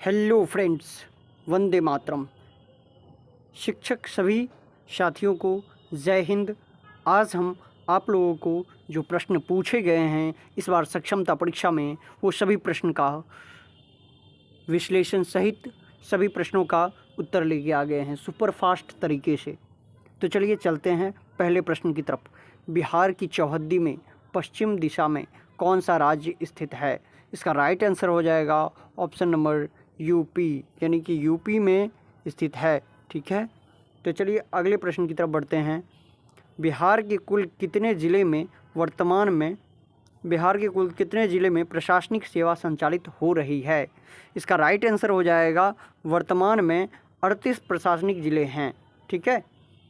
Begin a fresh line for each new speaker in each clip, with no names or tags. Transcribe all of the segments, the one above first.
Hello friends, Vande Mataram. शिक्षक सभी साथियों को जय हिंद। आज हम आप लोगों को जो प्रश्न पूछे गए हैं इस बार सक्षमता परीक्षा में, वो सभी प्रश्न का विश्लेषण सहित सभी प्रश्नों का उत्तर लेके आ गए हैं सुपर फास्ट तरीके से। तो चलिए चलते हैं पहले प्रश्न की तरफ। बिहार की चौहद्दी में पश्चिम दिशा में कौन सा राज्य स्थित है? इसका राइट आंसर हो जाएगा ऑप्शन नंबर यूपी, यानी कि यूपी में स्थित है। ठीक है, तो चलिए अगले प्रश्न की तरफ बढ़ते हैं। बिहार के कुल कितने ज़िले में प्रशासनिक सेवा संचालित हो रही है? इसका राइट आंसर हो जाएगा वर्तमान में 38 प्रशासनिक ज़िले हैं। ठीक है,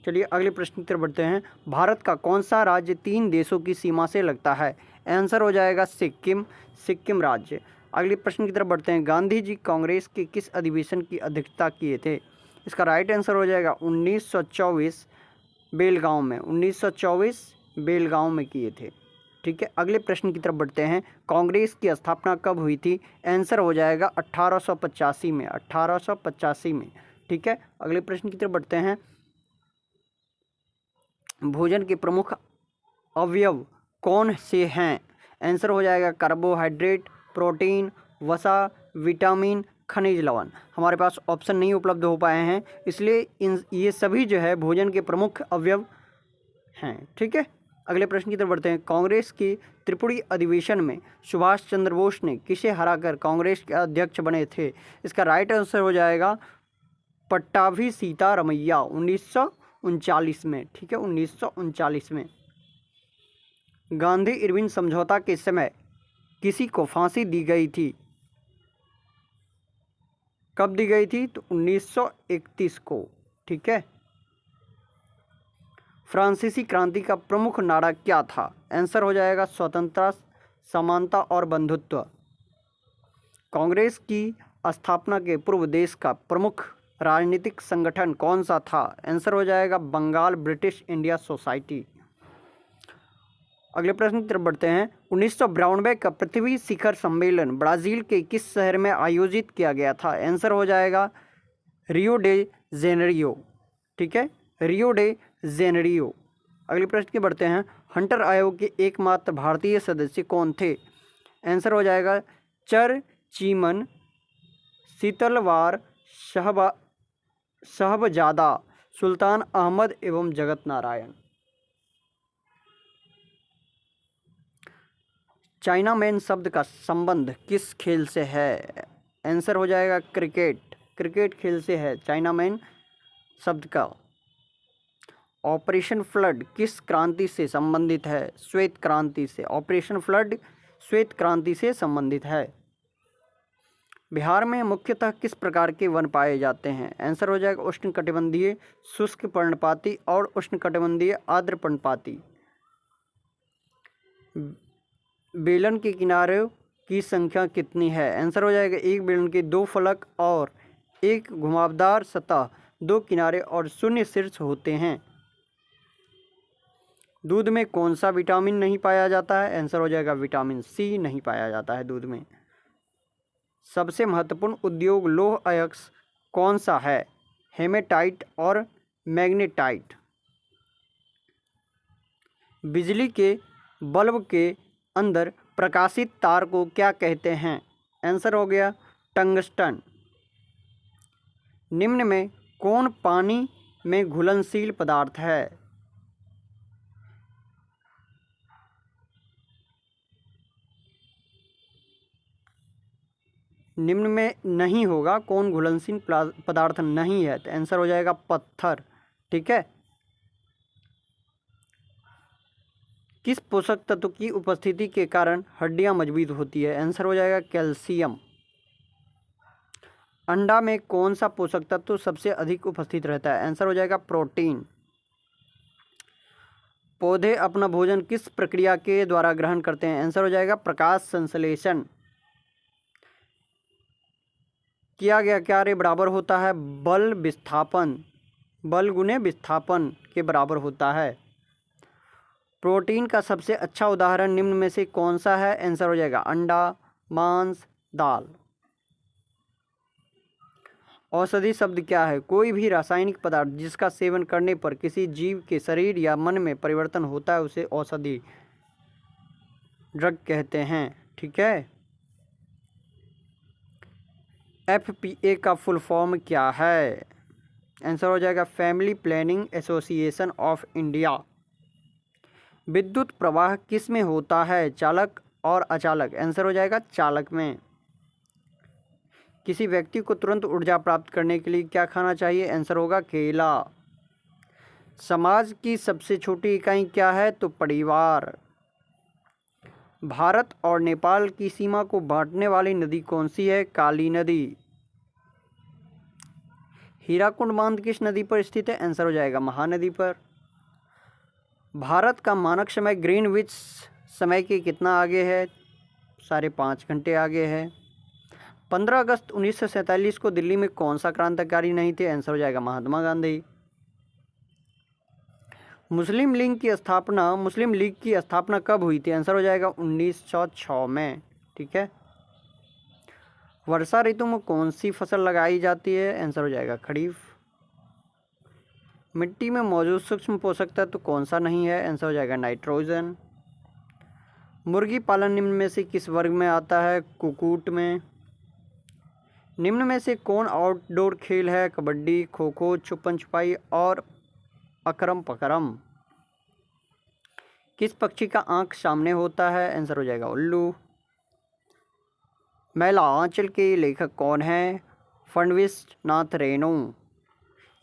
चलिए अगले प्रश्न की तरफ बढ़ते हैं। भारत का कौन सा राज्य 3 देशों की सीमा से लगता है? आंसर हो जाएगा सिक्किम राज्य। अगले प्रश्न की तरफ बढ़ते हैं। गांधी जी कांग्रेस के किस अधिवेशन की अध्यक्षता किए थे? इसका राइट आंसर हो जाएगा 1924 बेलगांव में। 1924 बेलगांव में किए थे। ठीक है, अगले प्रश्न की तरफ बढ़ते हैं। कांग्रेस की स्थापना कब हुई थी? आंसर हो जाएगा 1885 में। 1885 में। ठीक है, अगले प्रश्न की तरफ बढ़ते हैं। भोजन के प्रमुख अवयव कौन से हैं? आंसर हो जाएगा कार्बोहाइड्रेट, प्रोटीन, वसा, विटामिन, खनिज लवण। हमारे पास ऑप्शन नहीं उपलब्ध हो पाए हैं, इसलिए ये सभी जो है भोजन के प्रमुख अवयव हैं। ठीक है, अगले प्रश्न की तरफ बढ़ते हैं। कांग्रेस की त्रिपुरी अधिवेशन में सुभाष चंद्र बोस ने किसे हराकर कांग्रेस के अध्यक्ष बने थे? इसका राइट आंसर हो जाएगा पट्टाभी सीतारमैया 1939 में। ठीक है, 1939 में। गांधी इरविन समझौता के समय किसी को फांसी दी गई थी? कब दी गई थी? तो 1931 को। ठीक है, फ्रांसीसी क्रांति का प्रमुख नारा क्या था? आंसर हो जाएगा स्वतंत्रता, समानता और बंधुत्व। कांग्रेस की स्थापना के पूर्व देश का प्रमुख राजनीतिक संगठन कौन सा था? आंसर हो जाएगा बंगाल ब्रिटिश इंडिया सोसाइटी। अगले प्रश्न की तरफ बढ़ते हैं। 1992 का पृथ्वी शिखर सम्मेलन ब्राज़ील के किस शहर में आयोजित किया गया था? आंसर हो जाएगा रियो डे जेनेरियो। ठीक है, रियो डे जेनेरियो। अगले प्रश्न की बढ़ते हैं। हंटर आयोग के एकमात्र भारतीय सदस्य कौन थे? आंसर हो जाएगा चर चीमन, शीतलवार साहबजादा, सुल्तान अहमद एवं जगत नारायण। चाइना मैन शब्द का संबंध किस खेल से है? आंसर हो जाएगा क्रिकेट। क्रिकेट खेल से है चाइना मैन शब्द का। ऑपरेशन फ्लड किस क्रांति से संबंधित है? श्वेत क्रांति से। ऑपरेशन फ्लड श्वेत क्रांति से संबंधित है। बिहार में मुख्यतः किस प्रकार के वन पाए जाते हैं? आंसर हो जाएगा उष्णकटिबंधीय शुष्क पर्णपाती और उष्णकटिबंधीय आर्द्र पर्णपाती। बेलन के किनारों की संख्या कितनी है? आंसर हो जाएगा एक बेलन के 2 फलक और एक घुमावदार सतह, 2 किनारे और 0 शीर्ष होते हैं। दूध में कौन सा विटामिन नहीं पाया जाता है? आंसर हो जाएगा विटामिन सी नहीं पाया जाता है दूध में। सबसे महत्वपूर्ण उद्योग लौह अयस्क कौन सा है? हेमेटाइट और मैग्नेटाइट। बिजली के बल्ब के अंदर प्रकाशित तार को क्या कहते हैं? आंसर हो गया टंगस्टन। निम्न में कौन पानी में घुलनशील पदार्थ है? निम्न में नहीं होगा, कौन घुलनशील पदार्थ नहीं है? तो आंसर हो जाएगा पत्थर। ठीक है, किस पोषक तत्व की उपस्थिति के कारण हड्डियां मजबूत होती है? आंसर हो जाएगा कैल्शियम। अंडा में कौन सा पोषक तत्व सबसे अधिक उपस्थित रहता है? आंसर हो जाएगा प्रोटीन। पौधे अपना भोजन किस प्रक्रिया के द्वारा ग्रहण करते हैं? आंसर हो जाएगा प्रकाश संश्लेषण। किया गया कार्य बराबर होता है बल विस्थापन। बल गुने विस्थापन के बराबर होता है। प्रोटीन का सबसे अच्छा उदाहरण निम्न में से कौन सा है? आंसर हो जाएगा अंडा, मांस, दाल। औषधि शब्द क्या है? कोई भी रासायनिक पदार्थ जिसका सेवन करने पर किसी जीव के शरीर या मन में परिवर्तन होता है उसे औषधि ड्रग कहते हैं। ठीक है। FPA का फुल फॉर्म क्या है? आंसर हो जाएगा family planning association of India. विद्युत प्रवाह किस में होता है? चालक और अचालक। आंसर हो जाएगा चालक में। किसी व्यक्ति को तुरंत ऊर्जा प्राप्त करने के लिए क्या खाना चाहिए? आंसर होगा केला। समाज की सबसे छोटी इकाई क्या है? तो परिवार। भारत और नेपाल की सीमा को बांटने वाली नदी कौन सी है? काली नदी। हीराकुंड बांध किस नदी पर स्थित है? आंसर हो जाएगा महानदी पर। भारत का मानक समय ग्रीनविच समय के कितना आगे है? 5.5 घंटे आगे है। 15 अगस्त 1947 को दिल्ली में कौन सा क्रांतिकारी नहीं थे? आंसर हो जाएगा महात्मा गांधी। मुस्लिम लीग की स्थापना कब हुई थी? आंसर हो जाएगा 1906 में। ठीक है। वर्षा ऋतु में कौन सी फसल लगाई जाती है? आंसर हो जाएगा खरीफ। मिट्टी में मौजूद सूक्ष्म पोषक तत्व कौन सा नहीं है? आंसर हो जाएगा नाइट्रोजन। मुर्गी पालन निम्न में से किस वर्ग में आता है? कुक्कुट में। निम्न में से कौन आउटडोर खेल है? कबड्डी, खो खो, छुपन छुपाई और अकरम पकरम। किस पक्षी का आंख सामने होता है? आंसर हो जाएगा उल्लू। मैला आंचल के लेखक कौन है? फडणवीस नाथ रेणु।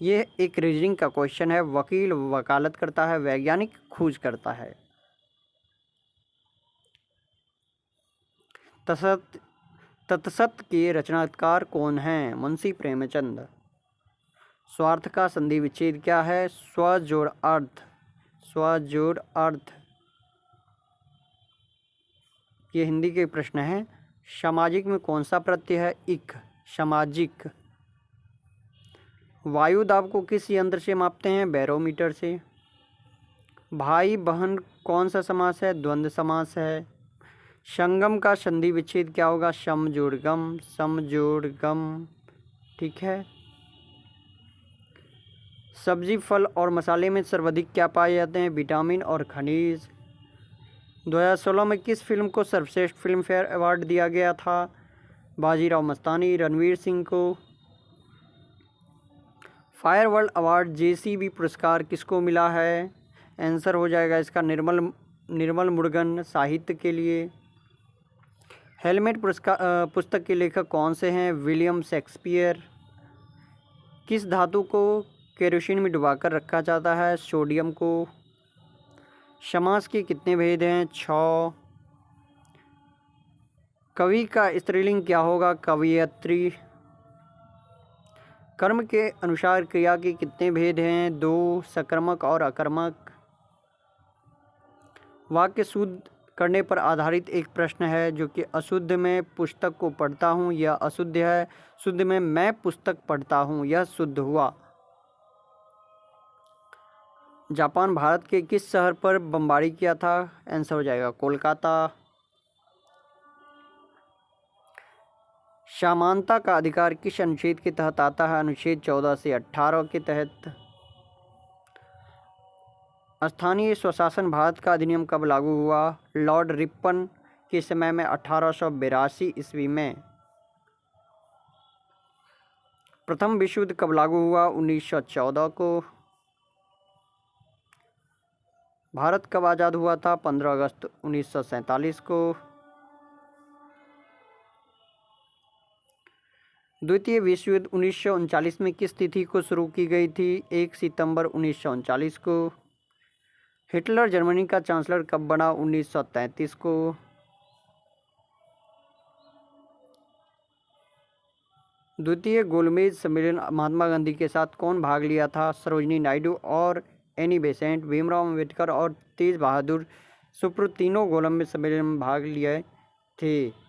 ये एक रीजनिंग का क्वेश्चन है। वकील वकालत करता है, वैज्ञानिक खोज करता है। तत्सत के रचनाकार कौन हैं? मुंशी प्रेमचंद। स्वार्थ का संधि विच्छेद क्या है? स्व जोड़ अर्थ। स्व जोड़ अर्थ। ये हिंदी के प्रश्न हैं। सामाजिक में कौन सा प्रत्यय है? इक। सामाजिक। वायु दाब को किस यंत्र से मापते हैं? बैरोमीटर से। भाई बहन कौन सा समास है? द्वंद्व समास है। संगम का संधि विच्छेद क्या होगा? सम जोड़ गम। सम जोड़ गम। ठीक है। सब्जी, फल और मसाले में सर्वाधिक क्या पाए जाते हैं? विटामिन और खनिज। 2016 में किस फिल्म को सर्वश्रेष्ठ फिल्म फेयर अवार्ड दिया गया था? बाजीराव मस्तानी, रणवीर सिंह को। फायर वर्ल्ड अवार्ड JCB पुरस्कार किसको मिला है? आंसर हो जाएगा इसका निर्मल मुरुगन साहित्य के लिए। हेलमेट पुस्तक के लेखक कौन से हैं? William Shakespeare. किस धातु को केरोसिन में डुबाकर रखा जाता है? सोडियम को। समास के कितने भेद हैं? 6। कवि का स्त्रीलिंग क्या होगा? कवयित्री। कर्म के अनुसार क्रिया के कितने भेद हैं? 2, सकर्मक और अकर्मक। वाक्य शुद्ध करने पर आधारित एक प्रश्न है जो कि अशुद्ध में पुस्तक को पढ़ता हूँ यह अशुद्ध है, शुद्ध में मैं पुस्तक पढ़ता हूँ यह शुद्ध हुआ। जापान भारत के किस शहर पर बमबारी किया था? आंसर हो जाएगा कोलकाता। समानता का अधिकार किस अनुच्छेद के तहत आता है? अनुच्छेद 14 से 18 के तहत। स्थानीय स्वशासन भारत का अधिनियम कब लागू हुआ? लॉर्ड रिपन के समय में 1882 ईस्वी में। प्रथम विश्व युद्ध कब लागू हुआ? 1914 को। भारत कब आज़ाद हुआ था? 15 अगस्त 1947 को। द्वितीय विश्व युद्ध 1939 में किस तिथि को शुरू की गई थी? 1 सितंबर 1939 को। हिटलर जर्मनी का चांसलर कब बना? 1933 को। द्वितीय गोलमेज सम्मेलन महात्मा गांधी के साथ कौन भाग लिया था? सरोजिनी नायडू और एनी बेसेंट, भीमराव अम्बेडकर और तेज बहादुर सुप्रू तीनों गोलमेज सम्मेलन में भाग लिए थे।